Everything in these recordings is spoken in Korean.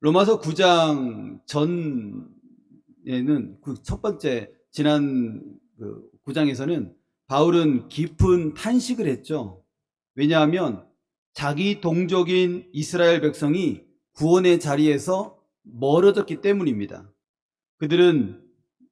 로마서 9장 전에는 그 첫 번째 지난 그 9장에서는 바울은 깊은 탄식을 했죠. 왜냐하면 자기 동족인 이스라엘 백성이 구원의 자리에서 멀어졌기 때문입니다. 그들은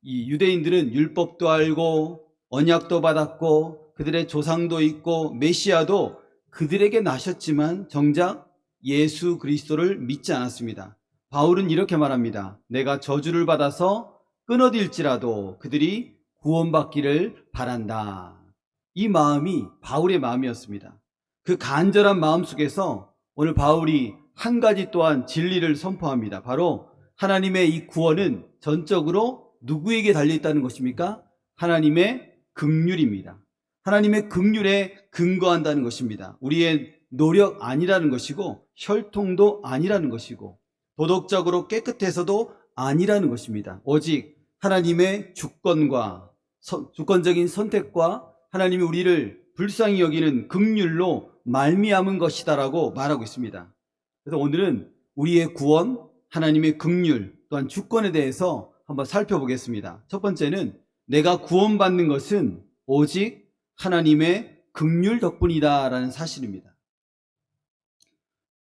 이 유대인들은 율법도 알고 언약도 받았고 그들의 조상도 있고 메시아도 그들에게 나셨지만 정작 예수 그리스도를 믿지 않았습니다. 바울은 이렇게 말합니다. 내가 저주를 받아서 끊어질지라도 그들이 구원받기를 바란다. 이 마음이 바울의 마음이었습니다. 그 간절한 마음 속에서 오늘 바울이 한 가지 또한 진리를 선포합니다. 바로 하나님의 이 구원은 전적으로 누구에게 달려있다는 것입니까? 하나님의 긍휼입니다. 하나님의 긍휼에 근거한다는 것입니다. 우리의 노력 아니라는 것이고 혈통도 아니라는 것이고 도덕적으로 깨끗해서도 아니라는 것입니다. 오직 하나님의 주권적인 선택과 하나님이 우리를 불쌍히 여기는 긍휼로 말미암은 것이다라고 말하고 있습니다. 그래서 오늘은 우리의 구원, 하나님의 긍휼 또한 주권에 대해서 한번 살펴보겠습니다. 첫 번째는 내가 구원받는 것은 오직 하나님의 긍휼 덕분이다라는 사실입니다.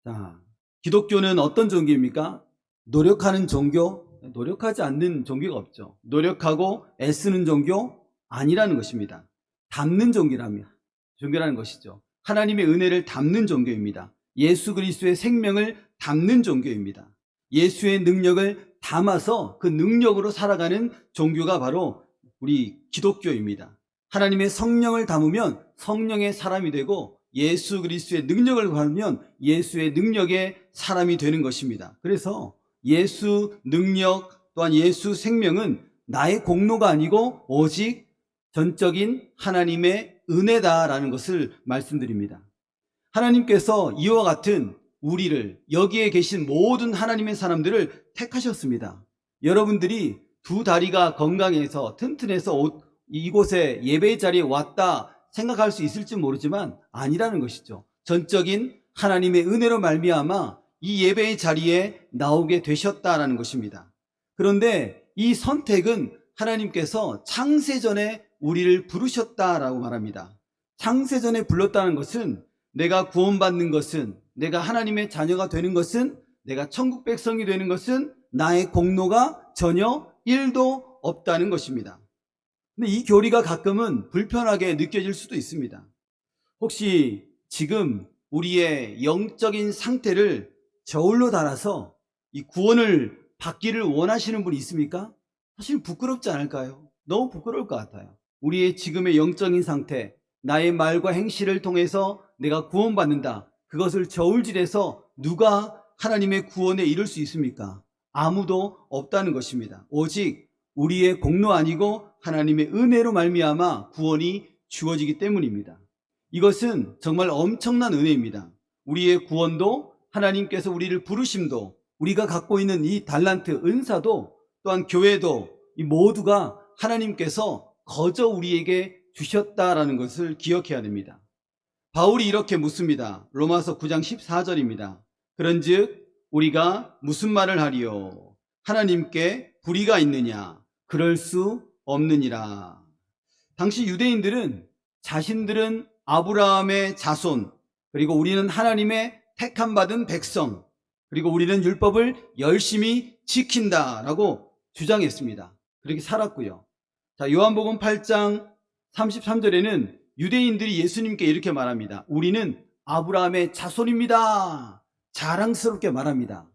자, 기독교는 어떤 종교입니까? 노력하는 종교, 노력하지 않는 종교가 없죠. 노력하고 애쓰는 종교 아니라는 것입니다. 담는 종교라는 것이죠. 하나님의 은혜를 담는 종교입니다. 예수 그리스도의 생명을 담는 종교입니다. 예수의 능력을 담아서 그 능력으로 살아가는 종교가 바로 우리 기독교입니다. 하나님의 성령을 담으면 성령의 사람이 되고 예수 그리스도의 능력을 받으면 예수의 능력의 사람이 되는 것입니다. 그래서 예수 능력 또한 예수 생명은 나의 공로가 아니고 오직 전적인 하나님의 은혜다라는 것을 말씀드립니다. 하나님께서 이와 같은 우리를, 여기에 계신 모든 하나님의 사람들을 택하셨습니다. 여러분들이 두 다리가 건강해서 튼튼해서 이곳에 예배의 자리에 왔다 생각할 수 있을지 모르지만 아니라는 것이죠. 전적인 하나님의 은혜로 말미암아 이 예배의 자리에 나오게 되셨다라는 것입니다. 그런데 이 선택은 하나님께서 창세전에 우리를 부르셨다라고 말합니다. 창세전에 불렀다는 것은 내가 구원받는 것은, 내가 하나님의 자녀가 되는 것은, 내가 천국 백성이 되는 것은 나의 공로가 전혀 1도 없다는 것입니다. 근데 이 교리가 가끔은 불편하게 느껴질 수도 있습니다. 혹시 지금 우리의 영적인 상태를 저울로 달아서 이 구원을 받기를 원하시는 분이 있습니까? 사실 부끄럽지 않을까요? 너무 부끄러울 것 같아요. 우리의 지금의 영적인 상태, 나의 말과 행실을 통해서 내가 구원받는다. 그것을 저울질해서 누가 하나님의 구원에 이룰 수 있습니까? 아무도 없다는 것입니다. 오직 우리의 공로 아니고 하나님의 은혜로 말미암아 구원이 주어지기 때문입니다. 이것은 정말 엄청난 은혜입니다. 우리의 구원도 하나님께서 우리를 부르심도 우리가 갖고 있는 이 달란트, 은사도 또한 교회도 이 모두가 하나님께서 거저 우리에게 주셨다라는 것을 기억해야 됩니다. 바울이 이렇게 묻습니다. 로마서 9장 14절입니다. 그런즉 우리가 무슨 말을 하리요? 하나님께 불의가 있느냐? 그럴 수 없느니라. 당시 유대인들은 자신들은 아브라함의 자손, 그리고 우리는 하나님의 택함 받은 백성, 그리고 우리는 율법을 열심히 지킨다라고 주장했습니다. 그렇게 살았고요. 자, 요한복음 8장 33절에는 유대인들이 예수님께 이렇게 말합니다. 우리는 아브라함의 자손입니다. 자랑스럽게 말합니다.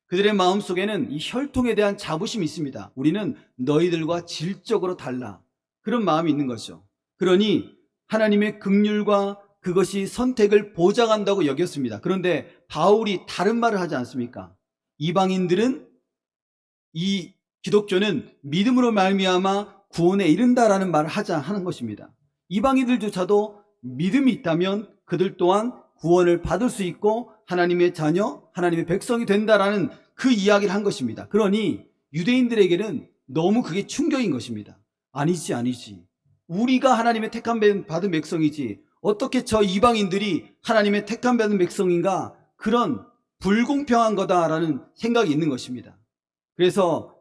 그들의 마음속에는 이 혈통에 대한 자부심이 있습니다. 우리는 너희들과 질적으로 달라. 그런 마음이 있는 거죠. 그러니 하나님의 긍휼과 그것이 선택을 보장한다고 여겼습니다. 그런데 바울이 다른 말을 하지 않습니까? 이방인들은 이 기독교는 믿음으로 말미암아 구원에 이른다라는 말을 하는 것입니다. 이방인들조차도 믿음이 있다면 그들 또한 구원을 받을 수 있고 하나님의 자녀, 하나님의 백성이 된다라는 그 이야기를 한 것입니다. 그러니 유대인들에게는 너무 그게 충격인 것입니다. 아니지. 우리가 하나님의 택함 받은 백성이지 어떻게 저 이방인들이 하나님의 택함 받은 백성인가, 그런 불공평한 거다라는 생각이 있는 것입니다. 그래서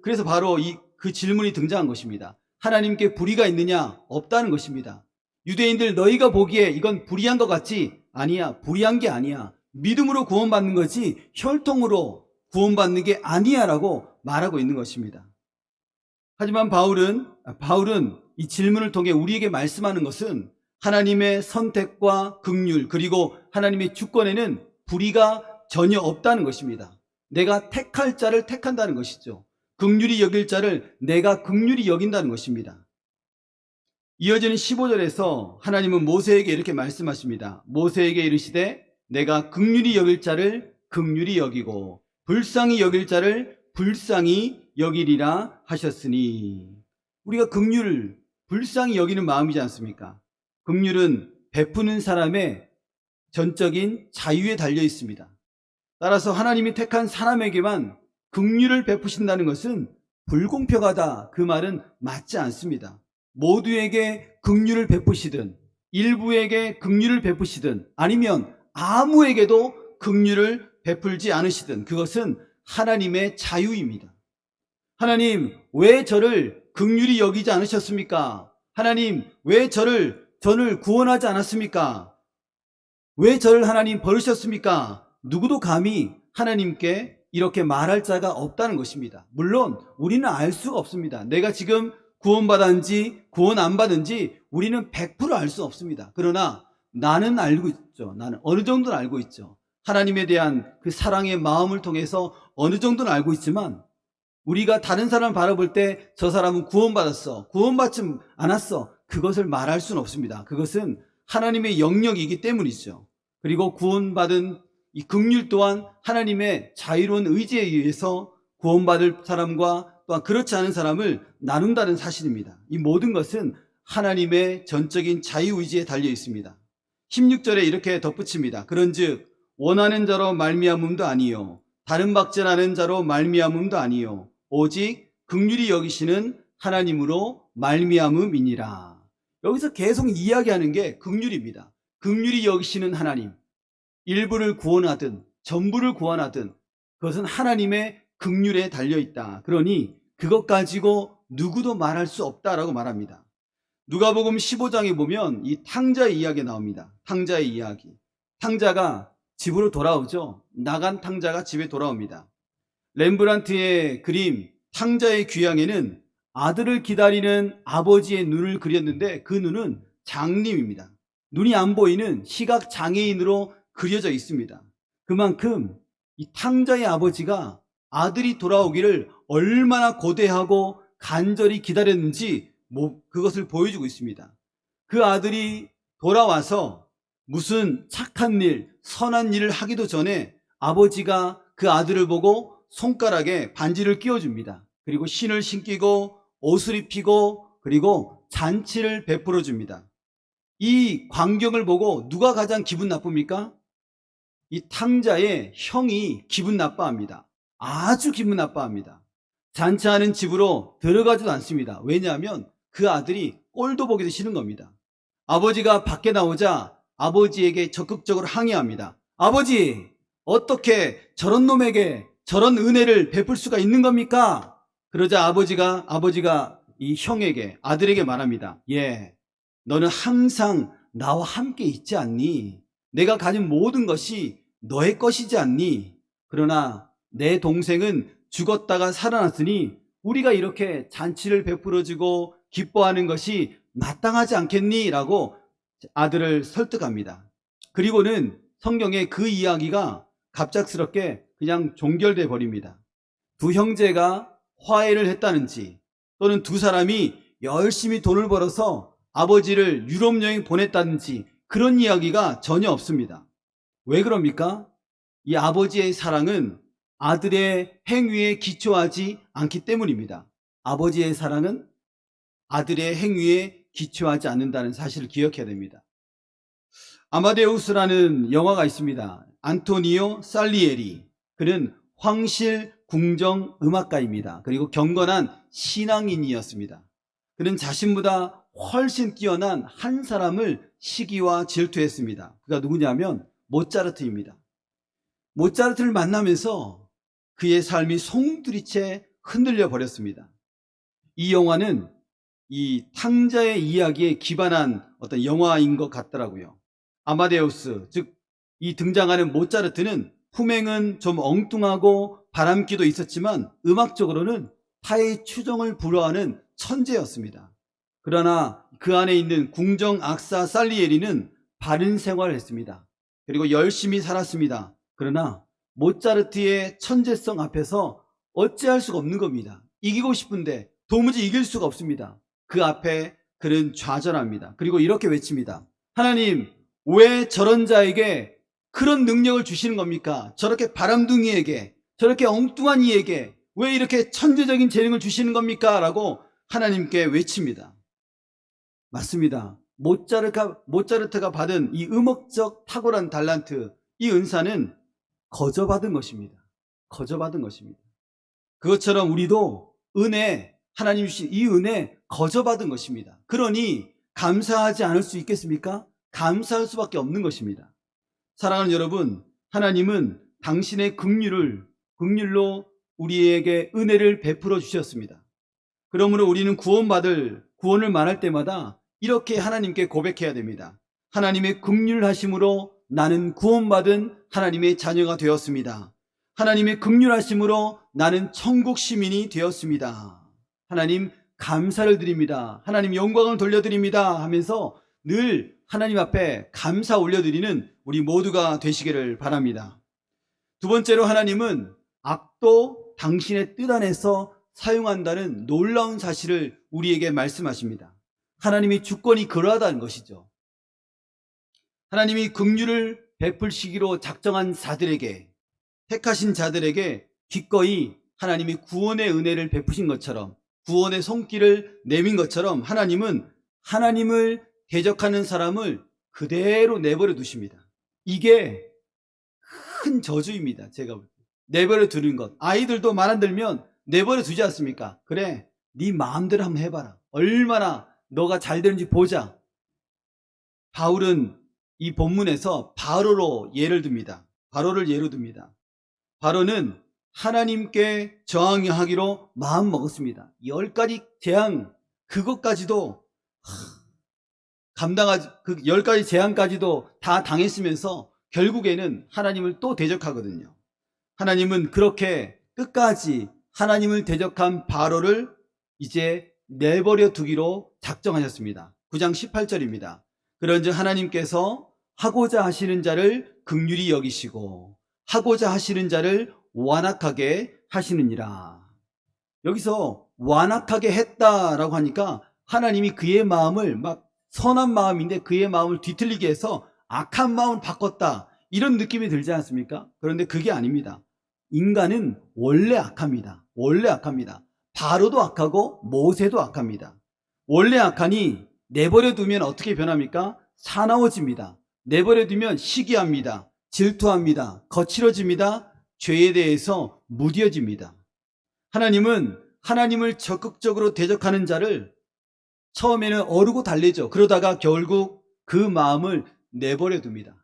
그래서 바로 그 질문이 등장한 것입니다. 하나님께 불의가 있느냐? 없다는 것입니다. 유대인들, 너희가 보기에 이건 불의한 것 같지? 아니야. 불의한 게 아니야. 믿음으로 구원받는 거지 혈통으로 구원받는 게 아니야 라고 말하고 있는 것입니다. 하지만 바울은 이 질문을 통해 우리에게 말씀하는 것은 하나님의 선택과 긍휼 그리고 하나님의 주권에는 불의가 전혀 없다는 것입니다. 내가 택할 자를 택한다는 것이죠. 긍휼히 여길 자를 내가 긍휼히 여긴다는 것입니다. 이어지는 15절에서 하나님은 모세에게 이렇게 말씀하십니다. 모세에게 이르시되 내가 긍휼히 여길 자를 긍휼히 여기고 불쌍히 여길 자를 불쌍히 여기리라 하셨으니, 우리가 긍휼을 불쌍히 여기는 마음이지 않습니까? 긍휼은 베푸는 사람의 전적인 자유에 달려 있습니다. 따라서 하나님이 택한 사람에게만 긍휼을 베푸신다는 것은 불공평하다, 그 말은 맞지 않습니다. 모두에게 긍휼을 베푸시든 일부에게 긍휼을 베푸시든 아니면 아무에게도 긍휼을 베풀지 않으시든 그것은 하나님의 자유입니다. 하나님, 왜 저를 긍휼히 여기지 않으셨습니까? 하나님, 왜 저를 구원하지 않았습니까? 왜 저를 하나님 버리셨습니까? 누구도 감히 하나님께 이렇게 말할 자가 없다는 것입니다. 물론 우리는 알 수가 없습니다. 내가 지금 구원받았는지 구원 안 받은지 우리는 100% 알 수 없습니다. 그러나 나는 알고 있죠. 나는 어느 정도는 알고 있죠. 하나님에 대한 그 사랑의 마음을 통해서 어느 정도는 알고 있지만, 우리가 다른 사람을 바라볼 때 저 사람은 구원받았어, 구원받지 않았어, 그것을 말할 수는 없습니다. 그것은 하나님의 영역이기 때문이죠. 그리고 구원받은 이 긍휼 또한 하나님의 자유로운 의지에 의해서 구원받을 사람과 또한 그렇지 않은 사람을 나눈다는 사실입니다. 이 모든 것은 하나님의 전적인 자유의지에 달려 있습니다. 16절에 이렇게 덧붙입니다. 그런즉 원하는 자로 말미암음도 아니요 다른 박제하는 자로 말미암음도 아니요 오직 긍휼히 여기시는 하나님으로 말미암음이니라. 여기서 계속 이야기하는 게 긍휼입니다. 긍휼히 여기시는 하나님, 일부를 구원하든 전부를 구원하든 그것은 하나님의 긍휼에 달려있다. 그러니 그것 가지고 누구도 말할 수 없다라고 말합니다. 누가복음 15장에 보면 이 탕자의 이야기 나옵니다. 탕자의 이야기. 탕자가 집으로 돌아오죠. 나간 탕자가 집에 돌아옵니다. 렘브란트의 그림 탕자의 귀향에는 아들을 기다리는 아버지의 눈을 그렸는데 그 눈은 장님입니다. 눈이 안 보이는 시각 장애인으로 그려져 있습니다. 그만큼 이 탕자의 아버지가 아들이 돌아오기를 얼마나 고대하고 간절히 기다렸는지 그것을 보여주고 있습니다. 그 아들이 돌아와서 무슨 착한 일, 선한 일을 하기도 전에 아버지가 그 아들을 보고 손가락에 반지를 끼워줍니다. 그리고 신을 신기고 옷을 입히고 그리고 잔치를 베풀어 줍니다. 이 광경을 보고 누가 가장 기분 나쁩니까? 이 탕자의 형이 기분 나빠합니다. 아주 기분 나빠합니다. 잔치하는 집으로 들어가지도 않습니다. 왜냐하면 그 아들이 꼴도 보기도 싫은 겁니다. 아버지가 밖에 나오자 아버지에게 적극적으로 항의합니다. 아버지, 어떻게 저런 놈에게 저런 은혜를 베풀 수가 있는 겁니까? 그러자 아버지가 이 형에게, 아들에게 말합니다. 예, 너는 항상 나와 함께 있지 않니? 내가 가진 모든 것이 너의 것이지 않니? 그러나 내 동생은 죽었다가 살아났으니 우리가 이렇게 잔치를 베풀어주고 기뻐하는 것이 마땅하지 않겠니? 라고 아들을 설득합니다. 그리고는 성경에 그 이야기가 갑작스럽게 그냥 종결돼 버립니다. 두 형제가 화해를 했다는지 또는 두 사람이 열심히 돈을 벌어서 아버지를 유럽 여행 보냈다든지 그런 이야기가 전혀 없습니다. 왜 그럽니까? 이 아버지의 사랑은 아들의 행위에 기초하지 않기 때문입니다. 아버지의 사랑은 아들의 행위에 기초하지 않는다는 사실을 기억해야 됩니다. 아마데우스라는 영화가 있습니다. 안토니오 살리에리. 그는 황실 궁정 음악가입니다. 그리고 경건한 신앙인이었습니다. 그는 자신보다 훨씬 뛰어난 한 사람을 시기와 질투했습니다. 그가 누구냐면 모차르트입니다. 모차르트를 만나면서 그의 삶이 송두리째 흔들려 버렸습니다. 이 영화는 이 탕자의 이야기에 기반한 어떤 영화인 것 같더라고요. 아마데우스, 즉 이 등장하는 모차르트는 품행은 좀 엉뚱하고 바람기도 있었지만 음악적으로는 타의 추종을 불허하는 천재였습니다. 그러나 그 안에 있는 궁정 악사 살리에리는 바른 생활을 했습니다. 그리고 열심히 살았습니다. 그러나 모차르트의 천재성 앞에서 어찌할 수가 없는 겁니다. 이기고 싶은데 도무지 이길 수가 없습니다. 그 앞에 그는 좌절합니다. 그리고 이렇게 외칩니다. 하나님, 왜 저런 자에게 그런 능력을 주시는 겁니까? 저렇게 바람둥이에게, 저렇게 엉뚱한 이에게 왜 이렇게 천재적인 재능을 주시는 겁니까? 라고 하나님께 외칩니다. 맞습니다. 모차르트가 받은 이 음악적 탁월한 달란트, 이 은사는 거저받은 것입니다. 거저받은 것입니다. 그것처럼 우리도 은혜, 하나님 주신 이 은혜 거저받은 것입니다. 그러니 감사하지 않을 수 있겠습니까? 감사할 수밖에 없는 것입니다. 사랑하는 여러분, 하나님은 당신의 긍휼로 우리에게 은혜를 베풀어 주셨습니다. 그러므로 우리는 구원을 말할 때마다 이렇게 하나님께 고백해야 됩니다. 하나님의 긍휼하심으로 나는 구원받은 하나님의 자녀가 되었습니다. 하나님의 긍휼하심으로 나는 천국 시민이 되었습니다. 하나님 감사를 드립니다. 하나님 영광을 돌려드립니다 하면서 늘 하나님 앞에 감사 올려드리는 우리 모두가 되시기를 바랍니다. 두 번째로 하나님은 악도 당신의 뜻 안에서 사용한다는 놀라운 사실을 우리에게 말씀하십니다. 하나님의 주권이 그러하다는 것이죠. 하나님이 긍휼을 베풀시기로 작정한 자들에게, 택하신 자들에게 기꺼이 하나님이 구원의 은혜를 베푸신 것처럼, 구원의 손길을 내민 것처럼 하나님은 하나님을 대적하는 사람을 그대로 내버려 두십니다. 이게 큰 저주입니다. 제가 볼 때. 내버려 두는 것. 아이들도 말 안 들면 내버려 두지 않습니까? 그래, 네 마음대로 한번 해봐라. 얼마나 너가 잘 되는지 보자. 바울은 이 본문에서 바로로 예를 듭니다. 바로를 예로 듭니다. 바로는 하나님께 저항하기로 마음 먹었습니다. 10가지 재앙, 그것까지도 감당하지, 그 10가지 재앙까지도 다 당했으면서 결국에는 하나님을 또 대적하거든요. 하나님은 그렇게 끝까지 하나님을 대적한 바로를 이제 내버려 두기로 작정하셨습니다. 9장 18절입니다. 그런즉 하나님께서 하고자 하시는 자를 긍휼히 여기시고 하고자 하시는 자를 완악하게 하시느니라. 여기서 완악하게 했다라고 하니까 하나님이 그의 마음을 막 선한 마음인데 그의 마음을 뒤틀리게 해서 악한 마음을 바꿨다, 이런 느낌이 들지 않습니까? 그런데 그게 아닙니다. 인간은 원래 악합니다. 원래 악합니다. 바로도 악하고 모세도 악합니다. 원래 악하니 내버려 두면 어떻게 변합니까? 사나워집니다. 내버려 두면 시기합니다. 질투합니다. 거칠어집니다. 죄에 대해서 무뎌집니다. 하나님은 하나님을 적극적으로 대적하는 자를 처음에는 어르고 달래죠. 그러다가 결국 그 마음을 내버려 둡니다.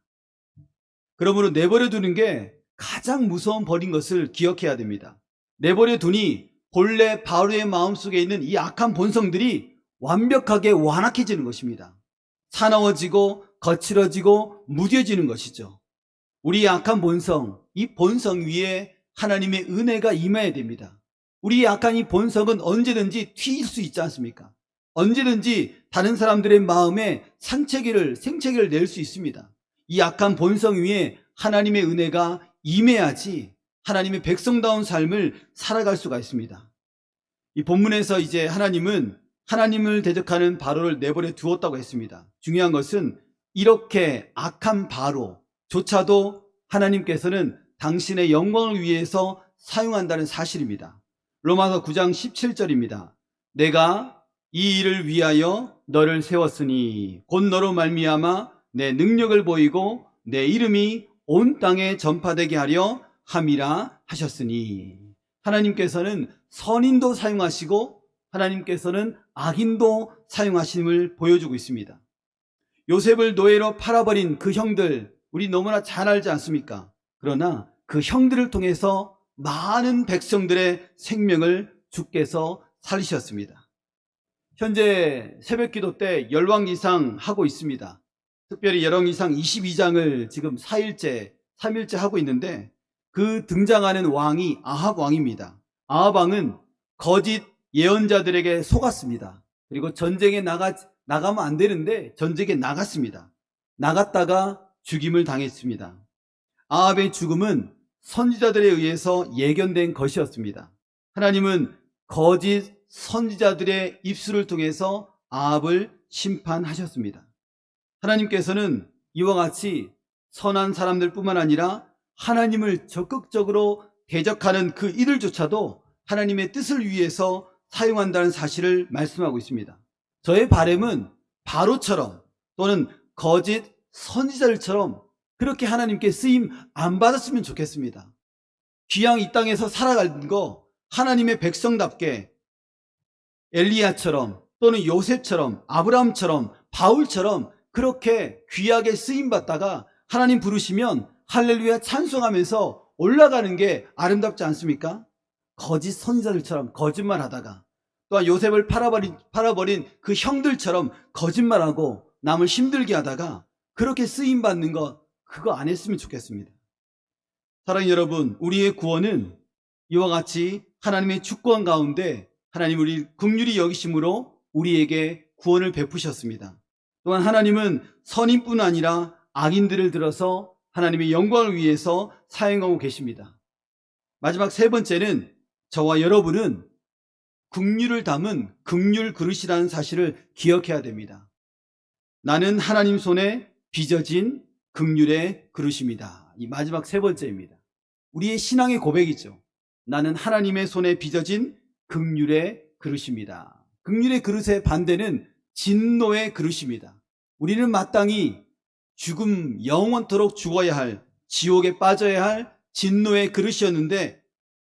그러므로 내버려 두는 게 가장 무서운 벌인 것을 기억해야 됩니다. 내버려 두니 본래 바로의 마음속에 있는 이 악한 본성들이 완벽하게 완악해지는 것입니다. 사나워지고 거칠어지고 무뎌지는 것이죠. 우리의 악한 본성, 이 본성 위에 하나님의 은혜가 임해야 됩니다. 우리의 악한 이 본성은 언제든지 튈 수 있지 않습니까? 언제든지 다른 사람들의 마음에 생채기를 낼 수 있습니다. 이 악한 본성 위에 하나님의 은혜가 임해야지 하나님의 백성다운 삶을 살아갈 수가 있습니다. 이 본문에서 이제 하나님은 하나님을 대적하는 바로를 내버려 두었다고 했습니다. 중요한 것은 이렇게 악한 바로조차도 하나님께서는 당신의 영광을 위해서 사용한다는 사실입니다. 로마서 9장 17절입니다. 내가 이 일을 위하여 너를 세웠으니 곧 너로 말미암아 내 능력을 보이고 내 이름이 온 땅에 전파되게 하려 함이라 하셨으니, 하나님께서는 선인도 사용하시고 하나님께서는 악인도 사용하심을 보여주고 있습니다. 요셉을 노예로 팔아버린 그 형들, 우리 너무나 잘 알지 않습니까? 그러나 그 형들을 통해서 많은 백성들의 생명을 주께서 살리셨습니다. 현재 새벽기도 때 열왕기상 하고 있습니다. 특별히 열왕기상 22장을 지금 4일째, 3일째 하고 있는데 그 등장하는 왕이 아합 왕입니다. 아합 왕은 거짓 예언자들에게 속았습니다. 그리고 전쟁에 나가면 안 되는데 전쟁에 나갔습니다. 나갔다가 죽임을 당했습니다. 아합의 죽음은 선지자들에 의해서 예견된 것이었습니다. 하나님은 거짓 선지자들의 입술을 통해서 아합을 심판하셨습니다. 하나님께서는 이와 같이 선한 사람들 뿐만 아니라 하나님을 적극적으로 대적하는 그 이들조차도 하나님의 뜻을 위해서 사용한다는 사실을 말씀하고 있습니다. 저의 바람은 바로처럼 또는 거짓 선지자들처럼 그렇게 하나님께 쓰임 안 받았으면 좋겠습니다. 귀양 이 땅에서 살아가는 거 하나님의 백성답게 엘리야처럼 또는 요셉처럼 아브라함처럼 바울처럼 그렇게 귀하게 쓰임받다가 하나님 부르시면 할렐루야 찬송하면서 올라가는 게 아름답지 않습니까? 거짓 선지자들처럼 거짓말하다가 또한 요셉을 팔아버린 그 형들처럼 거짓말하고 남을 힘들게 하다가 그렇게 쓰임받는 것 그거 안 했으면 좋겠습니다. 사랑하는 여러분, 우리의 구원은 이와 같이 하나님의 주권 가운데 하나님 우리 긍휼히 여기심으로 우리에게 구원을 베푸셨습니다. 또한 하나님은 선인뿐 아니라 악인들을 들어서 하나님의 영광을 위해서 사용하고 계십니다. 마지막 세 번째는 저와 여러분은 긍휼을 담은 긍휼 그릇이라는 사실을 기억해야 됩니다. 나는 하나님 손에 빚어진 긍휼의 그릇입니다. 이 마지막 세 번째입니다. 우리의 신앙의 고백이죠. 나는 하나님의 손에 빚어진 긍휼의 그릇입니다. 긍휼의 그릇의 반대는 진노의 그릇입니다. 우리는 마땅히 죽음 영원토록 죽어야 할 지옥에 빠져야 할 진노의 그릇이었는데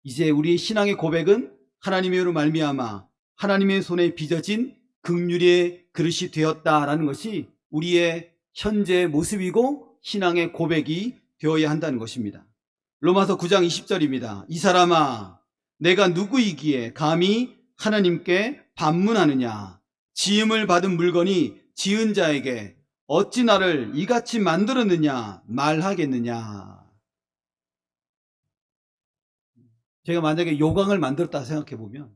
이제 우리의 신앙의 고백은 하나님의로 말미암아 하나님의 손에 빚어진 긍휼의 그릇이 되었다라는 것이 우리의 현재의 모습이고 신앙의 고백이 되어야 한다는 것입니다. 로마서 9장 20절입니다. 이 사람아 내가 누구이기에 감히 하나님께 반문하느냐. 지음을 받은 물건이 지은 자에게 어찌 나를 이같이 만들었느냐 말하겠느냐. 제가 만약에 요강을 만들었다 생각해 보면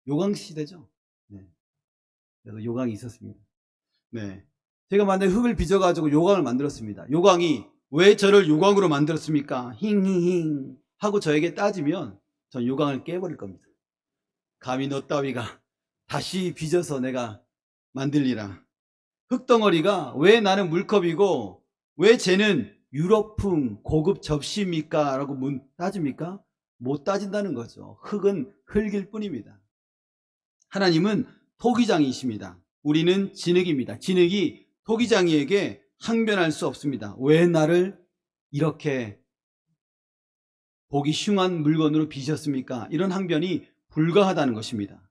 요강 시대죠. 네. 그래서 요강이 있었습니다. 네. 제가 만약에 흙을 빚어가지고 요강을 만들었습니다. 요강이 왜 저를 요강으로 만들었습니까? 힝 하고 저에게 따지면 전 요강을 깨버릴 겁니다. 감히 너 따위가 다시 빚어서 내가 만들리라. 흙덩어리가 왜 나는 물컵이고 왜 쟤는 유럽풍 고급 접시입니까? 라고 따집니까? 못 따진다는 거죠. 흙은 흙일 뿐입니다. 하나님은 토기장이십니다. 우리는 진흙입니다. 진흙이 토기장이에게 항변할 수 없습니다. 왜 나를 이렇게 보기 흉한 물건으로 빚었습니까? 이런 항변이 불가하다는 것입니다.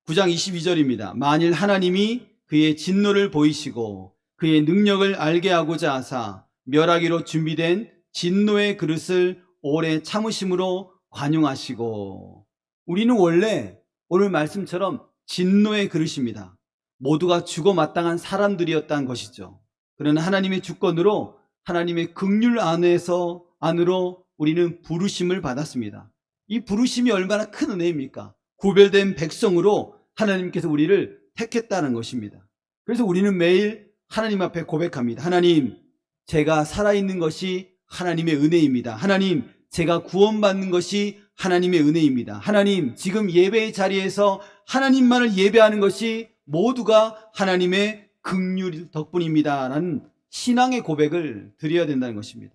9장 22절입니다. 만일 하나님이 그의 진노를 보이시고 그의 능력을 알게 하고자 하사 멸하기로 준비된 진노의 그릇을 오래 참으심으로 관용하시고. 우리는 원래 오늘 말씀처럼 진노의 그릇입니다. 모두가 죽어 마땅한 사람들이었다는 것이죠. 그러나 하나님의 주권으로 하나님의 긍휼 안으로 우리는 부르심을 받았습니다. 이 부르심이 얼마나 큰 은혜입니까? 구별된 백성으로 하나님께서 우리를 택했다는 것입니다. 그래서 우리는 매일 하나님 앞에 고백합니다. 하나님, 제가 살아있는 것이 하나님의 은혜입니다. 하나님, 제가 구원받는 것이 하나님의 은혜입니다. 하나님, 지금 예배의 자리에서 하나님만을 예배하는 것이 모두가 하나님의 긍휼 덕분입니다. 라는 신앙의 고백을 드려야 된다는 것입니다.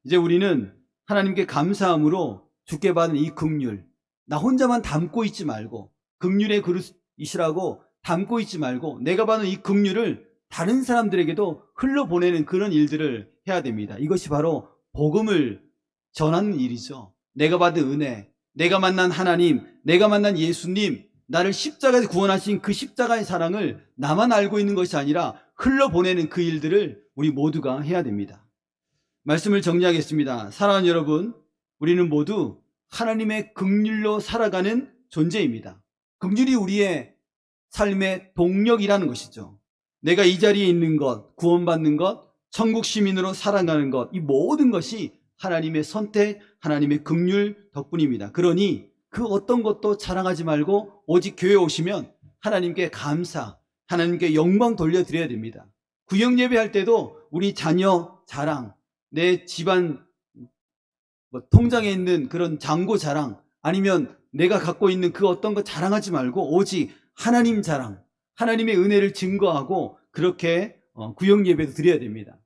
이제 우리는 하나님께 감사함으로 주께 받은 이 긍휼, 나 혼자만 담고 있지 말고 긍휼의 그릇이시라고 담고 있지 말고 내가 받은 이 긍휼을 다른 사람들에게도 흘러보내는 그런 일들을 해야 됩니다. 이것이 바로 복음을 전하는 일이죠. 내가 받은 은혜, 내가 만난 하나님, 내가 만난 예수님, 나를 십자가에서 구원하신 그 십자가의 사랑을 나만 알고 있는 것이 아니라 흘러보내는 그 일들을 우리 모두가 해야 됩니다. 말씀을 정리하겠습니다. 사랑하는 여러분, 우리는 모두 하나님의 긍휼로 살아가는 존재입니다. 긍휼이 우리의 삶의 동력이라는 것이죠. 내가 이 자리에 있는 것, 구원받는 것, 천국 시민으로 살아가는 것, 이 모든 것이 하나님의 선택, 하나님의 긍휼 덕분입니다. 그러니 그 어떤 것도 자랑하지 말고 오직 교회에 오시면 하나님께 감사, 하나님께 영광 돌려드려야 됩니다. 구역 예배할 때도 우리 자녀 자랑, 내 집안 통장에 있는 그런 잔고 자랑, 아니면 내가 갖고 있는 그 어떤 것 자랑하지 말고 오직 하나님 자랑, 하나님의 은혜를 증거하고 그렇게 구역 예배도 드려야 됩니다.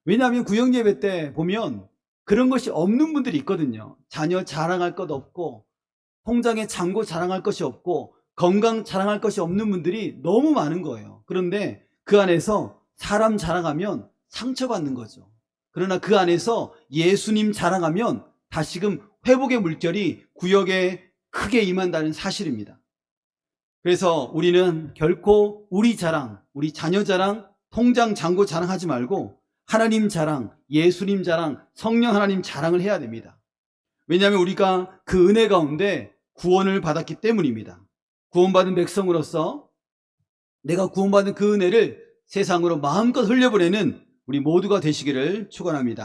왜냐하면 구역 예배 때 보면 그런 것이 없는 분들이 있거든요. 자녀 자랑할 것 없고, 통장에 잔고 자랑할 것이 없고, 건강 자랑할 것이 없는 분들이 너무 많은 거예요. 그런데 그 안에서 사람 자랑하면 상처받는 거죠. 그러나 그 안에서 예수님 자랑하면 다시금 회복의 물결이 구역에 크게 임한다는 사실입니다. 그래서 우리는 결코 우리 자랑, 우리 자녀 자랑, 통장 잔고 자랑하지 말고 하나님 자랑, 예수님 자랑, 성령 하나님 자랑을 해야 됩니다. 왜냐하면 우리가 그 은혜 가운데 구원을 받았기 때문입니다. 구원받은 백성으로서 내가 구원받은 그 은혜를 세상으로 마음껏 흘려보내는 우리 모두가 되시기를 축원합니다.